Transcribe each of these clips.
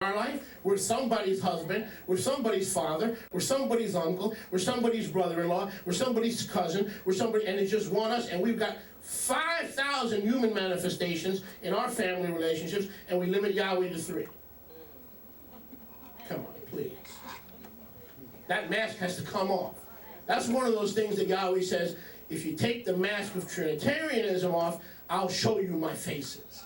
our life. We're somebody's husband, we're somebody's father, we're somebody's uncle, we're somebody's brother-in-law, we're somebody's cousin, we're somebody, and it's just one us, and we've got 5,000 human manifestations in our family relationships, and we limit Yahweh to 3. Come on, please. That mask has to come off. That's one of those things that Yahweh says, if you take the mask of Trinitarianism off, I'll show you my faces.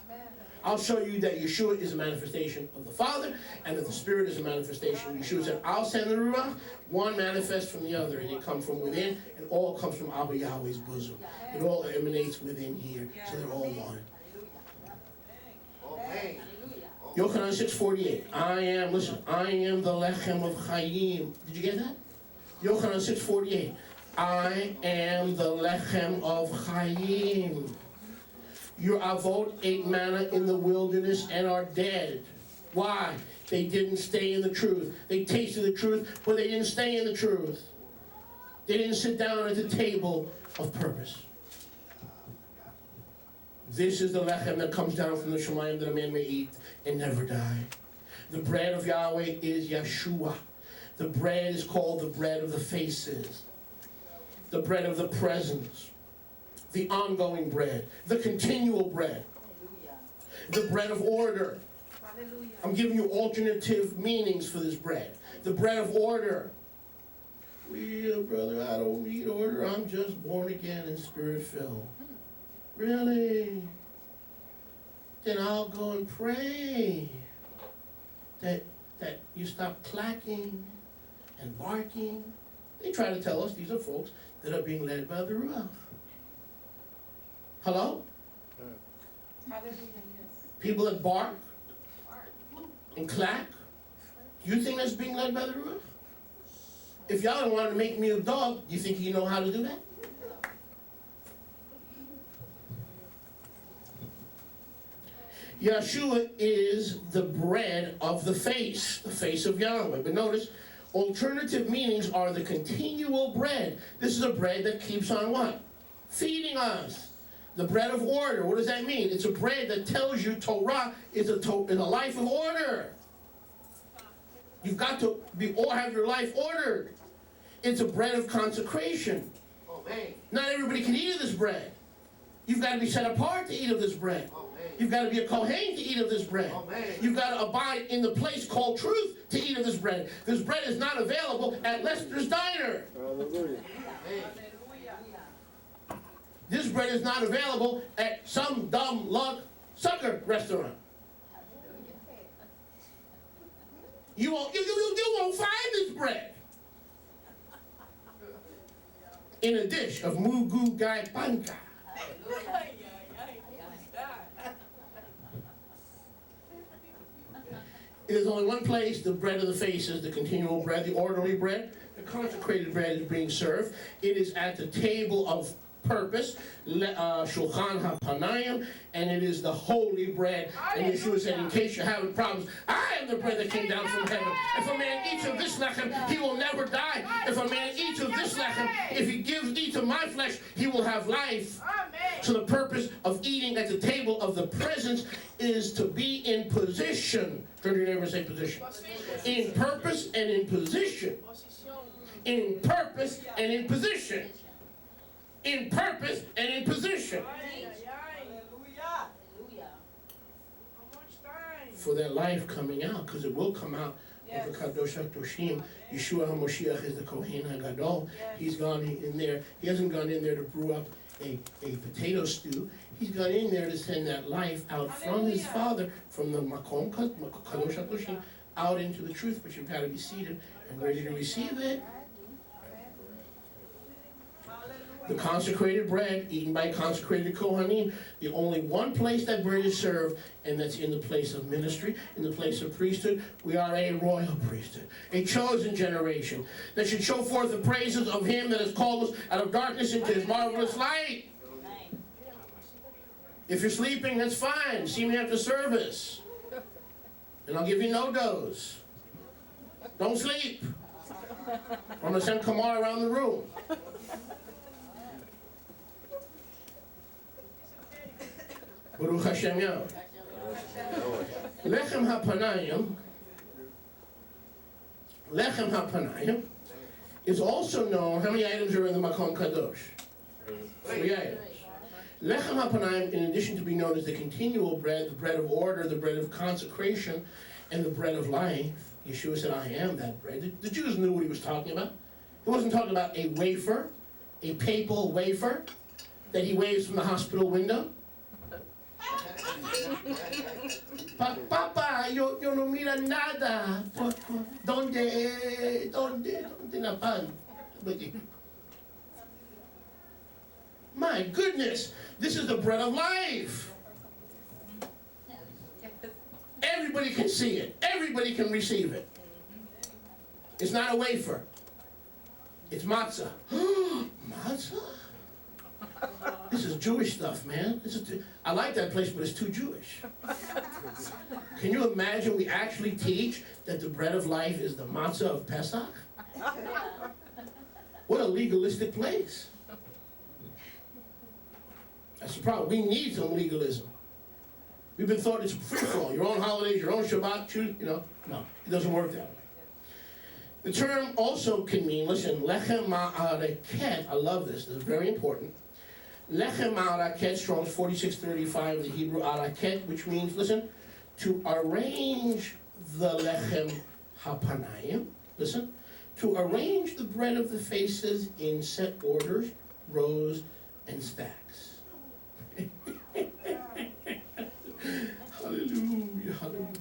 I'll show you that Yeshua is a manifestation of the Father, and that the Spirit is a manifestation. Yeshua said, I'll send the Ruach, one manifests from the other, and it comes from within, and all comes from Abba Yahweh's bosom. It all emanates within here, so they're all one. Yochanan 6:48. I am the Lechem of Chaim. Did you get that? Yochanan 6:48. I am the Lechem of Chaim. Your Avot ate manna in the wilderness and are dead. Why? They didn't stay in the truth. They tasted the truth, but they didn't stay in the truth. They didn't sit down at the table of purpose. This is the lechem that comes down from the Shemayim that a man may eat and never die. The bread of Yahweh is Yeshua. The bread is called the bread of the faces. The bread of the presence. The ongoing bread, the continual bread, the bread of order. I'm giving you alternative meanings for this bread. The bread of order. Well, brother, I don't need order. I'm just born again and spirit-filled. Really? Then I'll go and pray that you stop clacking and barking. They try to tell us these are folks that are being led by the Ruach. Hello? People that bark and clack. Do you think that's being led by the Ruach? If y'all don't want to make me a dog, do you think you know how to do that? Yeshua is the bread of the face of Yahweh. But notice, alternative meanings are the continual bread. This is a bread that keeps on what? Feeding us. The bread of order. What does that mean? It's a bread that tells you Torah is a life of order. You've got to have your life ordered. It's a bread of consecration. Not everybody can eat of this bread. You've got to be set apart to eat of this bread. You've got to be a Kohen to eat of this bread. You've got to abide in the place called truth to eat of this bread. This bread is not available at Lester's Diner. Hallelujah. This bread is not available at some dumb luck sucker restaurant. You won't find this bread in a dish of mugu gai panka. There's only one place the bread of the face is, the continual bread, the orderly bread. The consecrated bread is being served. It is at the table of purpose, Shulchan HaPanayim, and it is the holy bread. And Yeshua said, in case you're having problems, I am the bread that came down from heaven. If a man eats of this lechem, he will never die. If a man eats of this lechem, if he eats of my flesh, he will have life. So the purpose of eating at the table of the presence is to be in position. Turn to your neighbor and say position. In purpose and in position. In purpose and in position. In purpose and in position. For their life coming out, because it will come out of the Kadosh HaKadoshim. Yeshua HaMoshiach is the Kohen HaGadol. He's gone in there. He hasn't gone in there to brew up a potato stew. He's gone in there to send that life out from his Father, from the Makom Kadosh HaKadoshim, out into the truth. But you've got to be seated and ready to receive it. The consecrated bread, eaten by consecrated Kohanim. The only one place that bread is served, and that's in the place of ministry, in the place of priesthood. We are a royal priesthood, a chosen generation that should show forth the praises of Him that has called us out of darkness into His marvelous light. If you're sleeping, that's fine. See me after service, and I'll give you no dose. Don't sleep. I'm going to send Kamar around the room. Baruch Hashem Yahweh. Lechem HaPanayim Lechem HaPanayim is also known, how many items are in the Makom Kadosh? 3 items. Lechem HaPanayim, in addition to being known as the continual bread, the bread of order, the bread of consecration, and the bread of life, Yeshua said, I am that bread. The Jews knew what he was talking about. He wasn't talking about a wafer, a papal wafer, that he waves from the hospital window. Papa, yo no mira nada. ¿Dónde la pan? My goodness, this is the bread of life. Everybody can see it. Everybody can receive it. It's not a wafer. It's matzah. Matzah? This is Jewish stuff, man. I like that place, but it's too Jewish. Can you imagine we actually teach that the bread of life is the matzah of Pesach? What a legalistic place. That's the problem. We need some legalism. We've been taught it's free-for-all. Your own holidays, your own Shabbat, choose, No, it doesn't work that way. The term also can mean, listen, lechem ma'areket. I love this. This is very important. Lechem ma'araket, Strong's 4635, the Hebrew araket, which means, listen, to arrange the lechem hapanayim, listen, to arrange the bread of the faces in set orders, rows, and stacks. Hallelujah, hallelujah.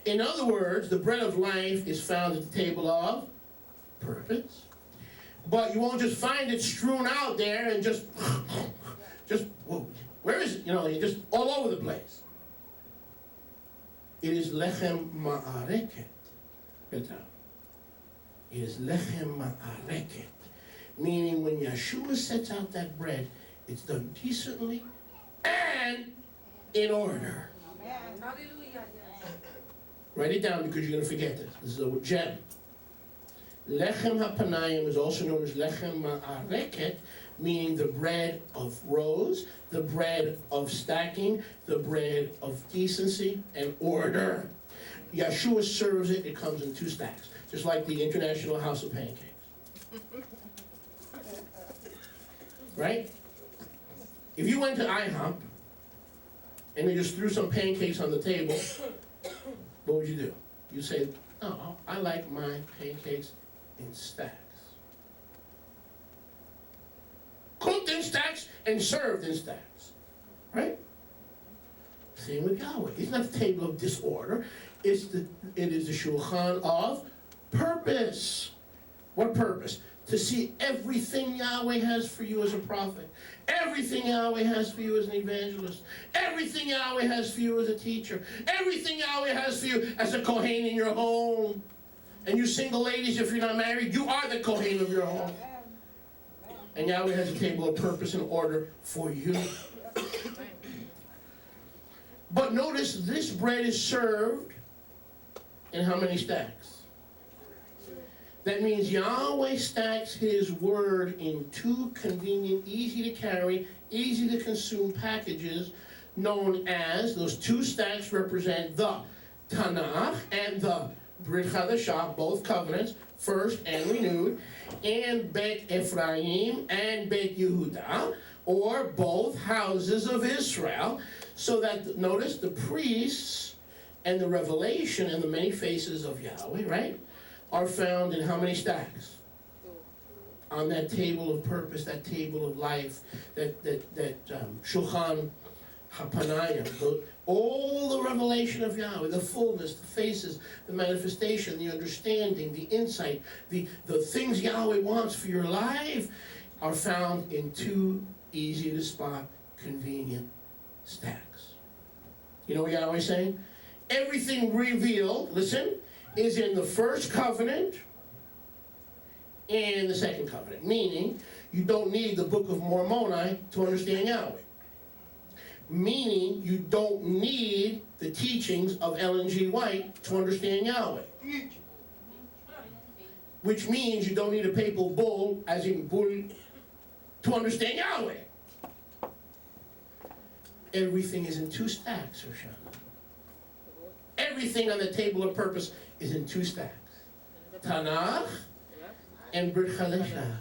In other words, the bread of life is found at the table of purpose. But you won't just find it strewn out there and just, whoa, where is it? Just all over the place. It is lechem ma'areket. It is lechem ma'areket. Meaning when Yeshua sets out that bread, it's done decently and in order. Hallelujah. Write it down because you're going to forget this. This is a gem. Lechem hapanayim is also known as lechem ma'areket, meaning the bread of rows, the bread of stacking, the bread of decency and order. Yeshua serves it, it comes in 2 stacks, just like the International House of Pancakes. Right? If you went to IHOP and they just threw some pancakes on the table, what would you do? You say, no, I like my pancakes in stacks. Cooked in stacks and served in stacks. Right? Same with Yahweh. It's not the table of disorder. It is the shulchan of purpose. What purpose? To see everything Yahweh has for you as a prophet. Everything Yahweh has for you as an evangelist. Everything Yahweh has for you as a teacher. Everything Yahweh has for you as a Kohen in your home. And you single ladies, if you're not married, you are the Kohen of your home. And Yahweh has a table of purpose and order for you. But notice this bread is served in how many stacks? That means Yahweh stacks His word in 2 convenient, easy to carry, easy to consume packages known as, those 2 stacks represent the Tanakh and the Brit Chadashah, both covenants, first and renewed, and Bet Ephraim and Bet Yehuda, or both houses of Israel, so that, notice, the priests and the revelation and the many faces of Yahweh, right, are found in how many stacks? On that table of purpose, that table of life, that shulchan hapanayim, all the revelation of Yahweh, the fullness, the faces, the manifestation, the understanding, the insight, the things Yahweh wants for your life are found in 2 easy to spot, convenient stacks. You know what Yahweh's saying? Everything revealed, listen, is in the first covenant and the second covenant. Meaning, you don't need the Book of Mormoni to understand Yahweh. Meaning, you don't need the teachings of Ellen G. White to understand Yahweh. Which means you don't need a papal bull, as in bull, to understand Yahweh. Everything is in 2 stacks, Roshana. Everything on the table of purpose is in 2 stacks. Tanakh and Brit Chadashah.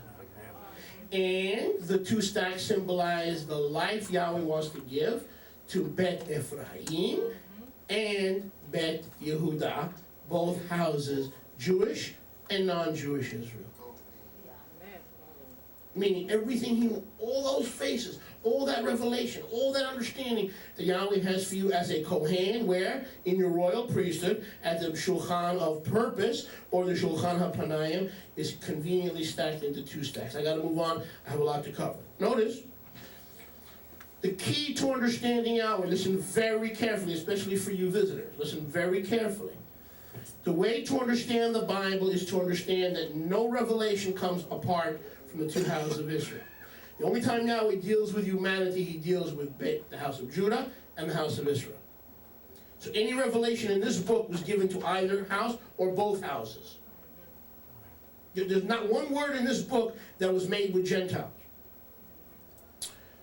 And the 2 stacks symbolize the life Yahweh wants to give to Bet Ephraim and Bet Yehuda, both houses, Jewish and non-Jewish Israel. Meaning everything, all those faces, all that revelation, all that understanding that Yahweh has for you as a Kohen, where? In your royal priesthood, at the Shulchan of Purpose, or the Shulchan HaPanayim, is conveniently stacked into 2 stacks. I gotta move on, I have a lot to cover. Notice, the key to understanding Yahweh, listen very carefully, especially for you visitors, listen very carefully. The way to understand the Bible is to understand that no revelation comes apart from the 2 houses of Israel. The only time Yahweh deals with humanity, he deals with the house of Judah and the house of Israel. So any revelation in this book was given to either house or both houses. There's not one word in this book that was made with Gentiles.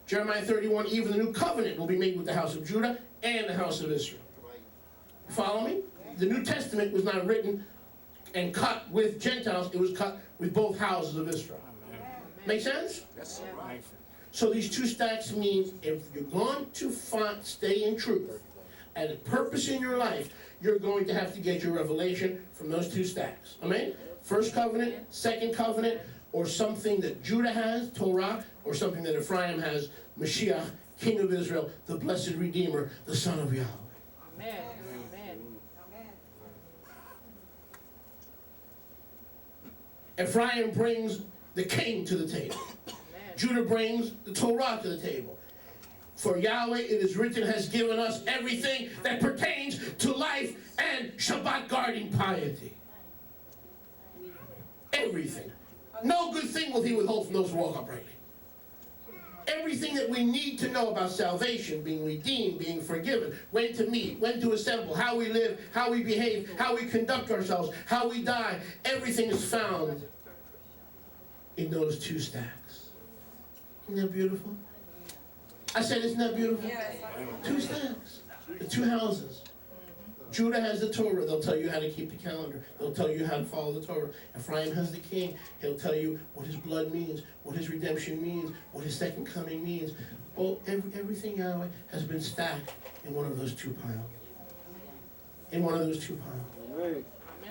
Jeremiah 31, even the new covenant will be made with the house of Judah and the house of Israel. You follow me? The New Testament was not written and cut with Gentiles, it was cut with both houses of Israel. Make sense? Yes, right. So these 2 stacks mean if you're going to stay in truth and a purpose in your life, you're going to have to get your revelation from those 2 stacks. Amen? First covenant, second covenant, or something that Judah has, Torah, or something that Ephraim has, Mashiach, King of Israel, the blessed Redeemer, the Son of Yahweh. Amen. Amen. Ephraim brings the king to the table. Amen. Judah brings the Torah to the table. For Yahweh, it is written, has given us everything that pertains to life and Shabbat guarding piety. Everything. No good thing will he withhold from those who walk uprightly. Everything that we need to know about salvation, being redeemed, being forgiven, when to meet, when to assemble, how we live, how we behave, how we conduct ourselves, how we die, everything is found in those 2 stacks. Isn't that beautiful? I said, isn't that beautiful? 2 stacks. The 2 houses. Judah has the Torah. They'll tell you how to keep the calendar. They'll tell you how to follow the Torah. Ephraim has the king. He'll tell you what his blood means, what his redemption means, what his second coming means. Oh, everything Yahweh has been stacked in one of those 2 piles. In one of those 2 piles. Amen.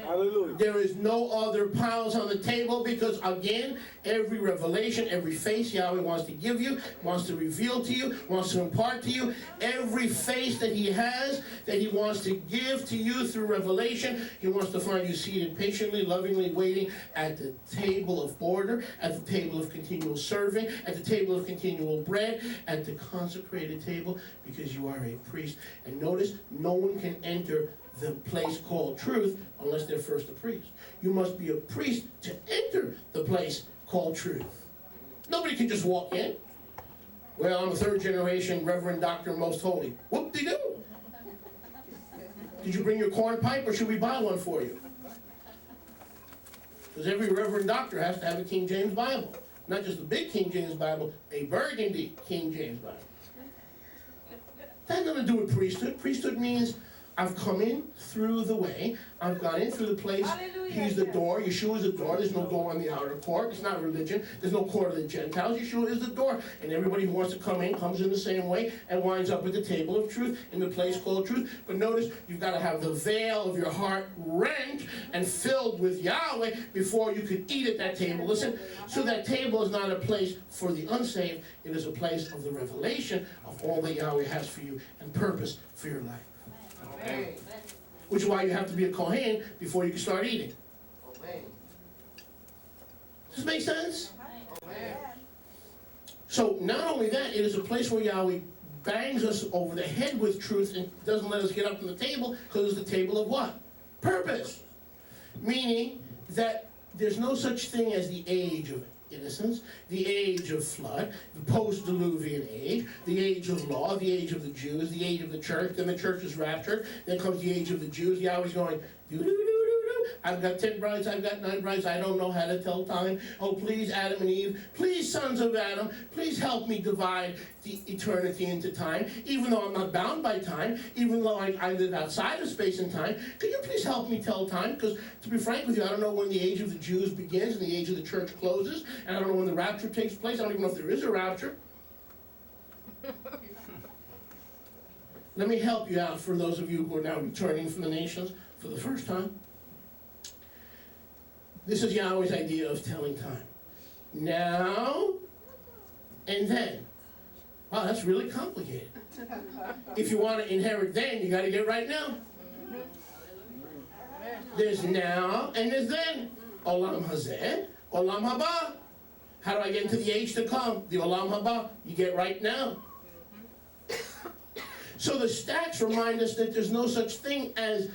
Hallelujah. There is no other piles on the table because, again, every revelation, every face Yahweh wants to give you, wants to reveal to you, wants to impart to you, every face that he has, that he wants to give to you through revelation, he wants to find you seated patiently, lovingly waiting at the table of order, at the table of continual serving, at the table of continual bread, at the consecrated table, because you are a priest. And notice, no one can enter the place called truth unless they're first a priest. You must be a priest to enter the place called truth. Nobody can just walk in. Well, I'm a 3rd generation Reverend Doctor Most Holy. Whoop-de-doo. Did you bring your corn pipe or should we buy one for you? Because every Reverend Doctor has to have a King James Bible. Not just a big King James Bible, a burgundy King James Bible. That has nothing to do with priesthood. Priesthood means I've come in through the way. I've gone in through the place. Hallelujah. He's the door. Yeshua is the door. There's no door on the outer court. It's not religion. There's no court of the Gentiles. Yeshua is the door. And everybody who wants to come in comes in the same way and winds up at the table of truth in the place called truth. But notice, you've got to have the veil of your heart rent and filled with Yahweh before you can eat at that table. Listen, so that table is not a place for the unsaved. It is a place of the revelation of all that Yahweh has for you and purpose for your life. Amen. Which is why you have to be a Kohen before you can start eating. Does this make sense? So not only that, it is a place where Yahweh bangs us over the head with truth and doesn't let us get up from the table because it's the table of what? Purpose. Meaning that there's no such thing as the age of innocence, the age of flood, the post-Diluvian age, the age of law, the age of the Jews, the age of the church, then the church is raptured, then comes the age of the Jews. Yahweh's going, do-do-do-do-do, I've got 10 brides, I've got 9 brides, I don't know how to tell time. Oh, please, Adam and Eve, please, sons of Adam, please help me divide the eternity into time, even though I'm not bound by time, even though I live outside of space and time. Can you please help me tell time? Because, to be frank with you, I don't know when the age of the Jews begins and the age of the church closes, and I don't know when the rapture takes place. I don't even know if there is a rapture. Let me help you out for those of you who are now returning from the nations for the first time. This is Yahweh's idea of telling time. Now and then. Wow, that's really complicated. If you want to inherit then, you got to get right now. There's now and there's then. Olam hazeh, olam haba. How do I get into the age to come? The olam haba. You get right now. So the stacks remind us that there's no such thing as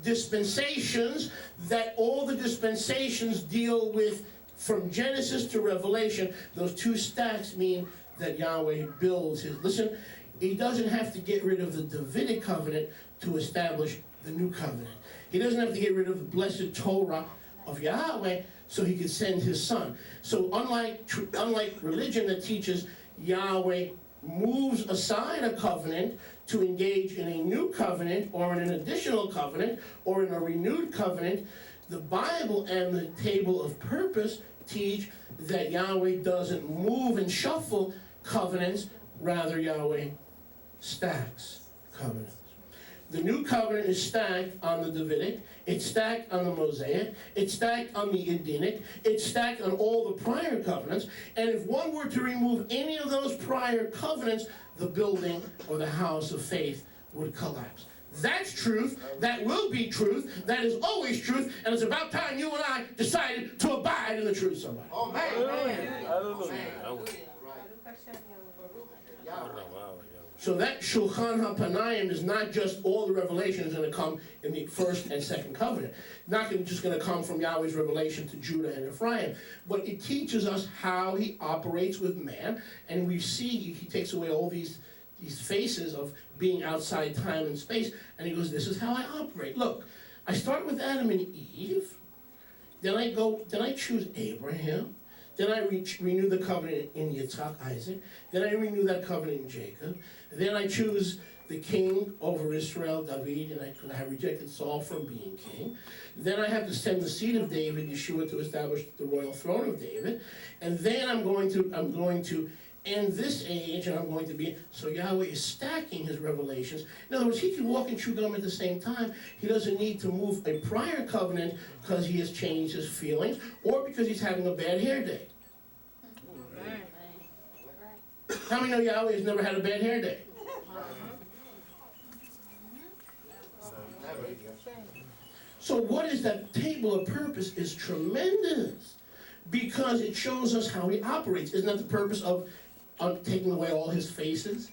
dispensations, that all the dispensations deal with from Genesis to Revelation. Those 2 stacks mean that Yahweh builds his. Listen, he doesn't have to get rid of the Davidic covenant to establish the new covenant. He doesn't have to get rid of the blessed Torah of Yahweh so he could send his son. So unlike religion that teaches Yahweh moves aside a covenant to engage in a new covenant or in an additional covenant or in a renewed covenant, the Bible and the table of purpose teach that Yahweh doesn't move and shuffle covenants, rather Yahweh stacks covenants. The new covenant is stacked on the Davidic, it's stacked on the Mosaic, it's stacked on the Edenic, it's stacked on all the prior covenants, and if one were to remove any of those prior covenants, the building or the house of faith would collapse. That's truth, that will be truth, that is always truth, and it's about time you and I decided to abide in the truth, somebody. So that Shulchan HaPanayim is not just all the revelations going to come in the first and second covenant. Not just going to come from Yahweh's revelation to Judah and Ephraim, but it teaches us how he operates with man, and we see he takes away all these faces of being outside time and space, and he goes, this is how I operate. Look, I start with Adam and Eve, then I choose Abraham, then I renew the covenant in Yitzhak, Isaac, then I renew that covenant in Jacob, then I choose the king over Israel, David, and I rejected Saul from being king. Then I have to send the seed of David, Yeshua, to establish the royal throne of David, and then I'm going to end this age, and I'm going to be, so Yahweh is stacking his revelations. In other words, he can walk and chew gum at the same time. He doesn't need to move a prior covenant because he has changed his feelings, or because he's having a bad hair day. How many know Yahweh has never had a bad hair day? So what is that table of purpose is tremendous, because it shows us how he operates. Isn't that the purpose of taking away all his faces?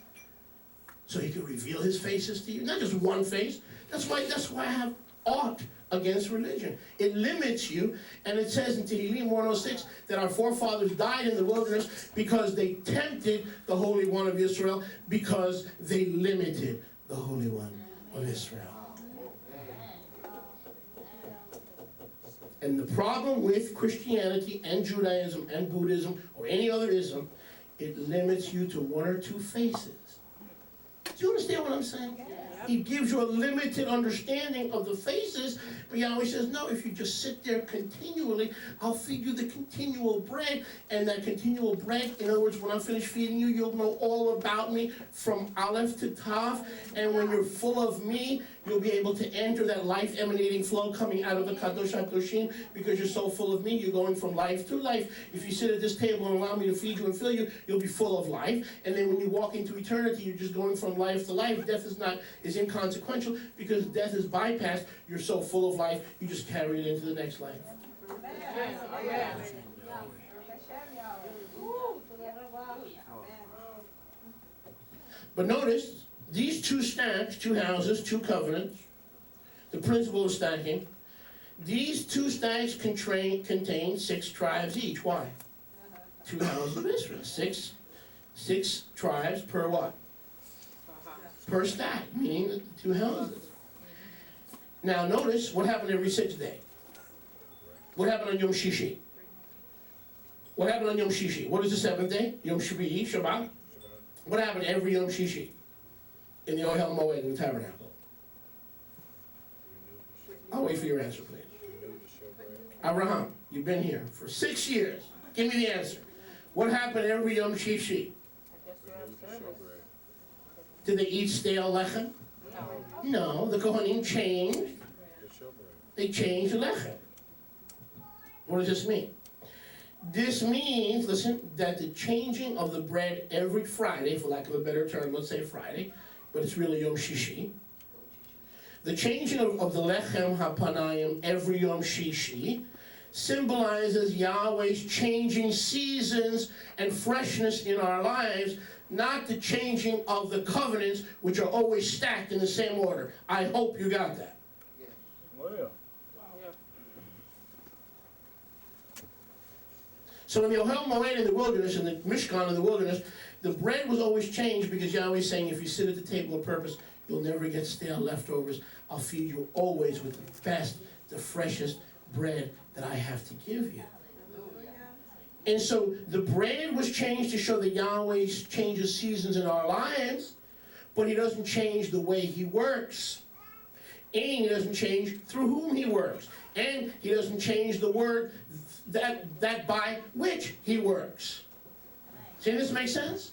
So he can reveal his faces to you, not just one face. That's why I have aught against religion. It limits you, and it says in Tehillim 106 that our forefathers died in the wilderness because they tempted the Holy One of Israel, because they limited the Holy One of Israel. And the problem with Christianity and Judaism and Buddhism or any other ism, it limits you to 1 or 2 faces. Do you understand what I'm saying? He gives you a limited understanding of the faces, but Yahweh says, no, if you just sit there continually, I'll feed you the continual bread, and that continual bread, in other words, when I'm finished feeding you, you'll know all about me from Aleph to Tav, and when you're full of me, you'll be able to enter that life-emanating flow coming out of the Kadosh HaKadoshim, because you're so full of me, you're going from life to life. If you sit at this table and allow me to feed you and fill you, you'll be full of life, and then when you walk into eternity, you're just going from life to life. Death is inconsequential, because death is bypassed. You're so full of life, you just carry it into the next life. But notice, these 2 stacks, 2 houses, 2 covenants, the principle of stacking, these 2 stacks contain 6 tribes each. Why? 2 houses of Israel. 6 tribes per what? Per stack, meaning 2 houses. Now notice what happened every 6th day. What happened on Yom Shishi? What happened on Yom Shishi? What is the seventh day? Yom Shvi'i, Shabbat. What happened every Yom Shishi in the Ohel Moed in the tabernacle? I'll wait for your answer, please. Abraham, you've been here for 6 years. Give me the answer. What happened every Yom Shishi? Did they eat stale lechem? No, the Kohanim changed. They changed the lechem. What does this mean? This means, listen, that the changing of the bread every Friday, for lack of a better term, let's say Friday, but it's really Yom Shishi. The changing of the lechem hapanayim every Yom Shishi symbolizes Yahweh's changing seasons and freshness in our lives, not the changing of the covenants, which are always stacked in the same order. I hope you got that. Well, So in the Ohel Moed in the wilderness, in the Mishkan in the wilderness, the bread was always changed because Yahweh's saying, if you sit at the table of purpose, you'll never get stale leftovers. I'll feed you always with the best, the freshest bread that I have to give you. And so the bread was changed to show that Yahweh changes seasons in our lives, but he doesn't change the way he works. And he doesn't change through whom he works. And he doesn't change the word that by which he works. See, this makes sense?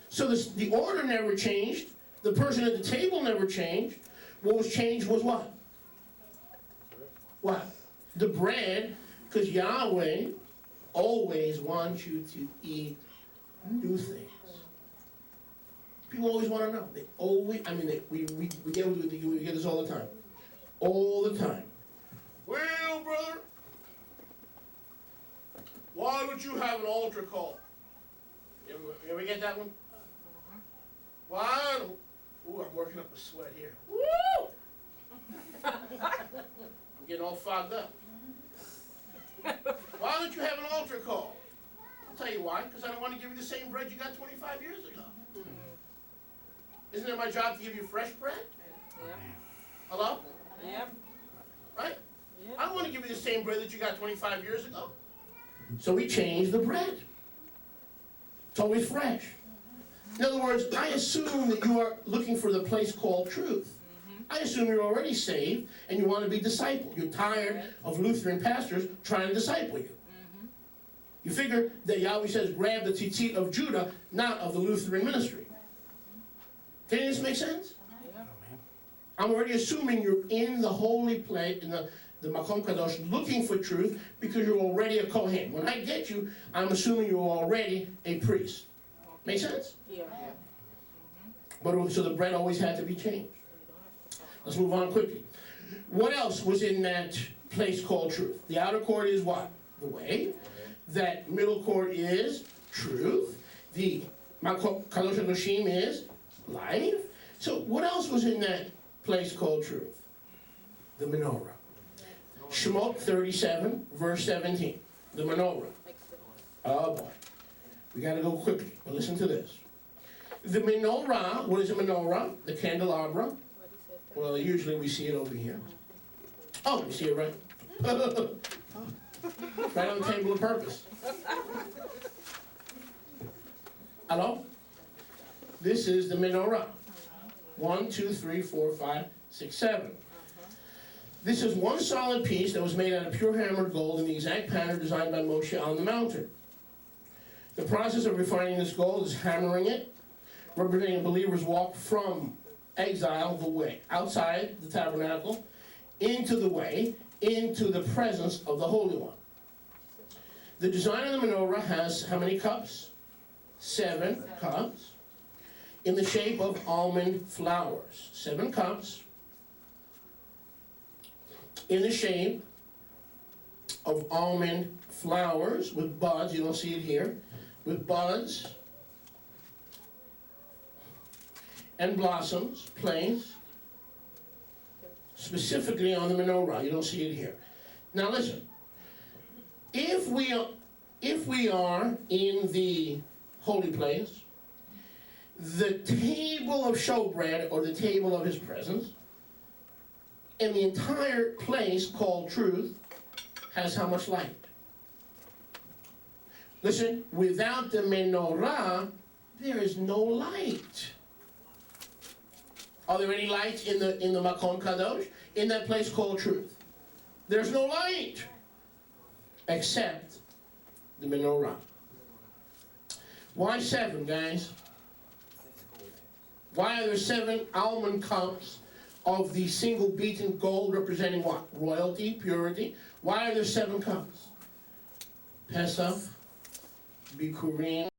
So the order never changed. The person at the table never changed. What was changed was what? What? The bread, because Yahweh always wants you to eat new things. People always want to know. They always, I mean, we get this all the time. All the time. Well, brother, why don't you have an altar call? You ever get that one? Why don't... Ooh, I'm working up a sweat here. Woo! I'm getting all fogged up. Why don't you have an altar call? I'll tell you why. Because I don't want to give you the same bread you got 25 years ago. Isn't it my job to give you fresh bread? Yeah. Hello? Yeah. Right? Yeah. I don't want to give you the same bread that you got 25 years ago. So we changed the bread. It's always fresh. In other words, I assume that you are looking for the place called truth. I assume you're already saved and you want to be discipled. You're tired of Lutheran pastors trying to disciple you. You figure that Yahweh says, grab the tzitzit of Judah, not of the Lutheran ministry. Can this make sense? I'm already assuming you're in the holy place, in the Makom Kadosh, looking for truth because you're already a Kohen. When I get you, I'm assuming you're already a priest. Make sense? Yeah. But so the bread always had to be changed. Let's move on quickly. What else was in that place called truth? The outer court is what? The way. That middle court is truth. The Makom Kadosh HaKadoshim is life. So what else was in that place called truth? The menorah. Shemot 37, verse 17. The menorah. Oh boy. We got to go quickly, but listen to this. The menorah, what is a menorah? The candelabra. Well, usually we see it over here. Oh, you see it right? Right on the table of purpose. Hello? This is the menorah. 1, 2, 3, 4, 5, 6, 7. This is one solid piece that was made out of pure hammered gold in the exact pattern designed by Moshe on the mountain. The process of refining this gold is hammering it, representing a believer's walk from exile, the way, outside the tabernacle, into the way, into the presence of the Holy One. The design of the menorah has how many cups? 7 cups. In the shape of almond flowers. 7 cups. In the shape of almond flowers with buds. You don't see it here. With buds and blossoms placed specifically on the menorah. You don't see it here. Now listen. If we are in the holy place, the table of showbread, or the table of his presence, and the entire place called truth, has how much light? Listen, without the menorah, there is no light. Are there any lights in the Makom Kadosh? In that place called truth? There's no light except the menorah. Why 7, guys? Why are there 7 almond cups of the single beaten gold representing what? Royalty, purity. Why are there 7 cups? Pesach, Bikurim.